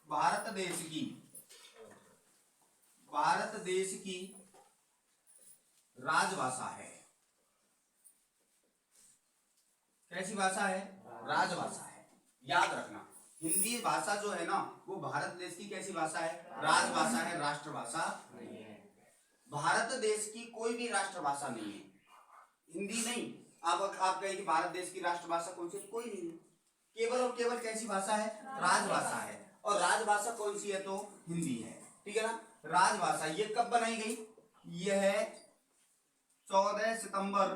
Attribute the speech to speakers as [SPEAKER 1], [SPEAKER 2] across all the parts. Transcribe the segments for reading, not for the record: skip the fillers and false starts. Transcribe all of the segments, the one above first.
[SPEAKER 1] भारत देश की राजभाषा है। कैसी भाषा है? राजभाषा है। याद रखना, हिंदी भाषा जो है ना वो भारत देश की कैसी भाषा है? राजभाषा है, राष्ट्रभाषा नहीं है। भारत देश की कोई भी राष्ट्रभाषा नहीं है, हिंदी नहीं। आप कहें कि भारत देश की राष्ट्रभाषा कौन सी? कोई नहीं है। केवल और केवल कैसी भाषा है? राजभाषा है। और राजभाषा कौन सी है? तो हिंदी है। ठीक है ना। राजभाषा ये कब बनाई गई? यह 14 सितंबर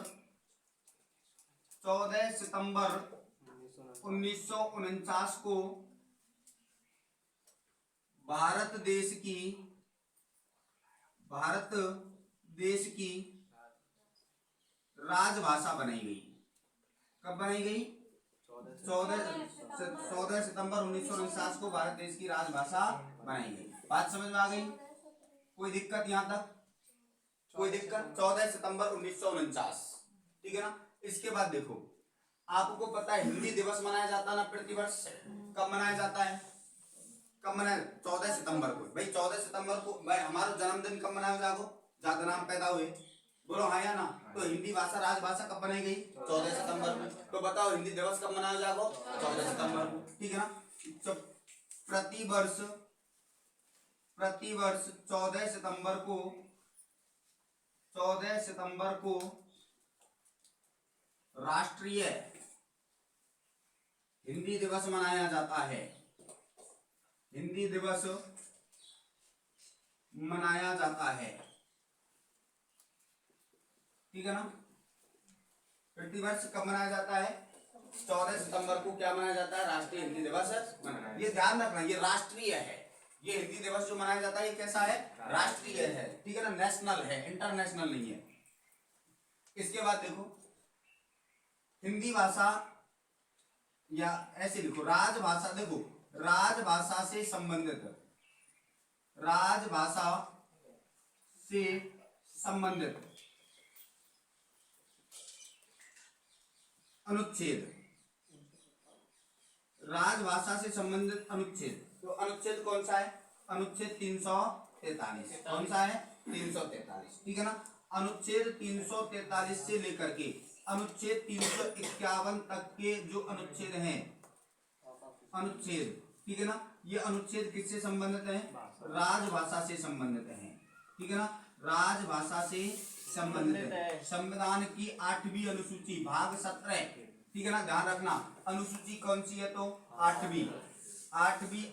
[SPEAKER 1] 1949 को भारत देश की राजभाषा बनाई गई। कब बनाई गई? 14 सितंबर 1949 को भारत देश की राजभाषा बनाई गई। बात समझ में आ गई? कोई दिक्कत यहां तक? कोई दिक्कत? 14 सितंबर 1949। ठीक है ना। इसके बाद देखो, आपको पता है हिंदी दिवस मनाया जाता है ना प्रतिवर्ष। कब मनाया जाता है? कब मनाया? 14 सितंबर को। भाई 14 सितंबर को भाई हमारा जन्मदिन कब मनाया जागो? जब नाम पैदा हुए। बोलो हाँ या ना। तो हिंदी भाषा राजभाषा कब बनाई गई? 14 सितंबर को। तो बताओ हिंदी दिवस कब मनाया जागो? 14 सितंबर को। ठीक है ना। प्रतिवर्ष 14 सितंबर को राष्ट्रीय हिंदी दिवस मनाया जाता है। हिंदी दिवस मनाया जाता है। ठीक है ना। प्रतिवर्ष कब मनाया जाता है? 14 सितंबर को क्या मनाया जाता है? राष्ट्रीय हिंदी दिवस मनाया। ये ध्यान रखना, ये राष्ट्रीय है। ये हिंदी दिवस जो मनाया जाता है ये कैसा है? राष्ट्रीय है। ठीक है ना। नेशनल है, इंटरनेशनल नहीं है। इसके बाद देखो, हिंदी भाषा या ऐसे लिखो राजभाषा। देखो राजभाषा से संबंधित अनुच्छेद। राजभाषा से संबंधित अनुच्छेद। तो अनुच्छेद कौन सा है? अनुच्छेद 343। कौन सा है? 343। ठीक है ना। अनुच्छेद 343 से लेकर के अनुच्छेद 351 तक के जो अनुच्छेद हैं, अनुच्छेद, ठीक है ना, ये अनुच्छेद किससे संबंधित है? राजभाषा से संबंधित है। ठीक है ना। राजभाषा से संबंधित है। संविधान की 8वीं अनुसूची भाग 17। ठीक है ना। ध्यान रखना, अनुसूची कौन सी है? तो 8वीं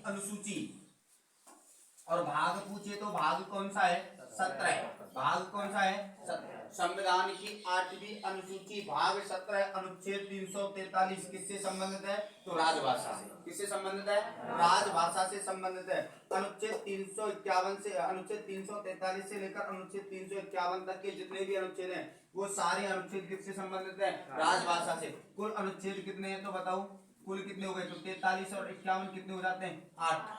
[SPEAKER 1] अनुसूची। और भाग पूछे तो भाग कौन सा है? 17। भाग कौन सा है? 17। संविधान की 8वीं अनुसूची भाग 17 अनुच्छेद 343 किससे संबंधित है? तो राजभाषा से। किससे संबंधित है? राजभाषा से संबंधित है। अनुच्छेद 351 से अनुच्छेद 343 से लेकर अनुच्छेद 351 तक के जितने भी अनुच्छेद हैं वो सारे अनुच्छेद किससे संबंधित है? राजभाषा से। कुल अनुच्छेद कितने हैं तो बताओ? कुल कितने हो गए? तो 43 और 51 कितने हो जाते हैं? 8।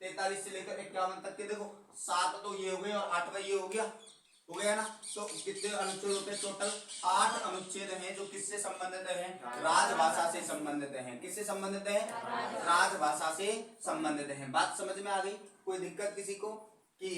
[SPEAKER 1] 43 से लेकर 51 तक के देखो 7 तो ये हो गए और 8वां ये हो गया ना। तो कितने अनुच्छेद होते हैं? टोटल 8 अनुच्छेद हैं जो किससे संबंधित हैं? राजभाषा से संबंधित हैं। किससे संबंधित है? राजभाषा से संबंधित हैं। बात समझ में आ गई? कोई दिक्कत किसी को? कि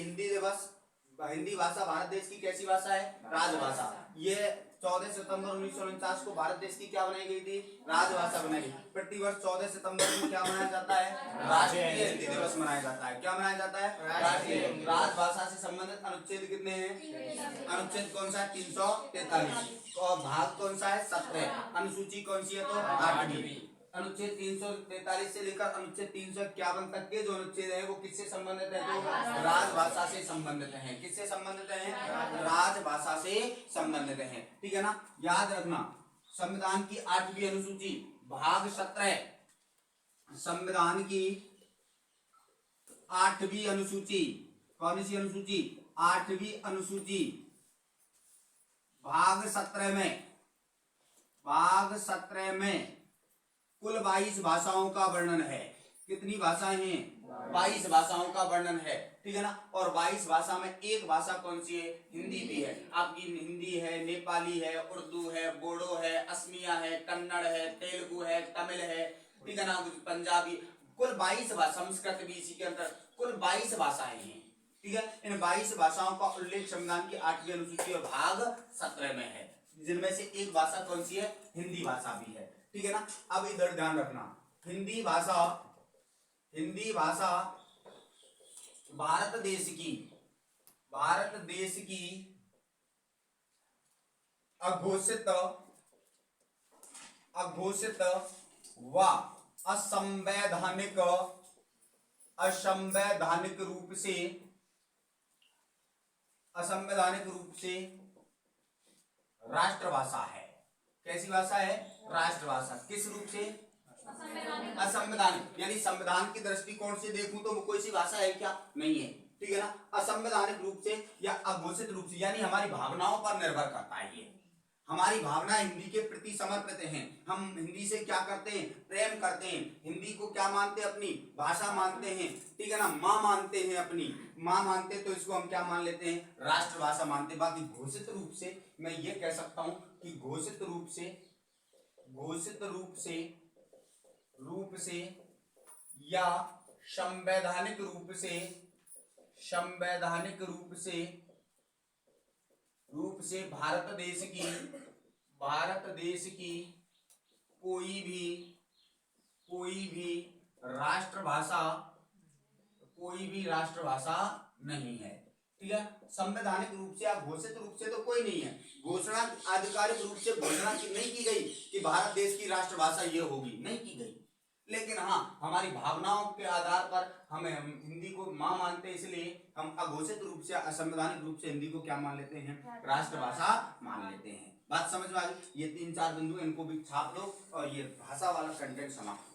[SPEAKER 1] हिंदी भाषा भारत देश की कैसी भाषा है? राजभाषा। ये 14 सितंबर 1949 को भारत देश की क्या बनाई गई थी? राजभाषा बनाई गई। प्रतिवर्ष 14 सितंबर को क्या मनाया जाता है? राष्ट्रीय हिंदी दिवस मनाया जाता है। क्या मनाया जाता है? राष्ट्रीय। राजभाषा से संबंधित अनुच्छेद कितने हैं? अनुच्छेद कौन सा है? 343। और भाग कौन सा है? 17। अनुसूची कौन सी है? तो 8वीं। अनुच्छेद 343 से लेकर अनुच्छेद 351 तक के जो अनुच्छेद है वो किससे संबंधित है? तो राजभाषा से संबंधित हैं। किससे संबंधित हैं? राजभाषा से संबंधित हैं। ठीक है ना। याद रखना, संविधान की 8वीं अनुसूची भाग 17। संविधान की 8वीं अनुसूची, कौन सी अनुसूची? 8वीं अनुसूची भाग 17 में कुल 22 भाषाओं का वर्णन है। कितनी भाषाएं हैं? 22 भाषाओं का वर्णन है। ठीक है ना। और 22 भाषा में एक भाषा कौन सी है? हिंदी भी है। आपकी हिंदी है, नेपाली है, उर्दू है, बोडो है, असमिया है, कन्नड़ है, तेलुगु है, तमिल है, ठीक है ना, पंजाबी, कुल 22 भाषा, संस्कृत भी इसी के अंदर कुल 22 भाषाएं हैं। ठीक है, इन 22 भाषाओं का उल्लेख संविधान की 8वीं अनुसूची और भाग 17 में है, जिनमें से एक भाषा कौन सी है? हिंदी भाषा भी है। ठीक है ना। अब इधर ध्यान रखना, हिंदी भाषा भारत देश की अघोषित व असंवैधानिक रूप से राष्ट्रभाषा है। कैसी भाषा है? राष्ट्रभाषा। किस रूप से? असंवैधानिक, यानी संविधान की दृष्टिकोण से देखूं तो वो कोई सी भाषा है क्या? नहीं है। ठीक है ना। असंवैधानिक रूप से या अघोषित रूप से, यानी हमारी भावनाओं पर निर्भर करता है। ये हमारी भावना हिंदी के प्रति समर्पित हैं। हम हिंदी से क्या करते हैं? प्रेम करते हैं। हिंदी को क्या मानते हैं? अपनी भाषा मानते हैं। ठीक है ना। माँ मानते हैं, अपनी माँ मानते हैं, तो इसको हम क्या मान लेते हैं? राष्ट्रभाषा मानते हैं। बाकी घोषित रूप से मैं ये कह सकता हूं कि घोषित रूप से या संवैधानिक रूप से भारत देश की कोई भी राष्ट्रभाषा नहीं है। ठीक है। संवैधानिक रूप से या घोषित रूप से तो कोई नहीं है। घोषणा आधिकारिक रूप से घोषणा की नहीं की गई कि भारत देश की राष्ट्रभाषा ये होगी, नहीं की गई। लेकिन हाँ, हमारी भावनाओं के आधार पर हम हिंदी को माँ मानते हैं, इसलिए हम अघोषित रूप से असंवैधानिक रूप से हिंदी को क्या मान लेते हैं? राष्ट्रभाषा मान लेते हैं। बात समझ में आ गई? ये 3-4 बिंदु इनको भी छाप दो और ये भाषा वाला कंटेंट समाप्त।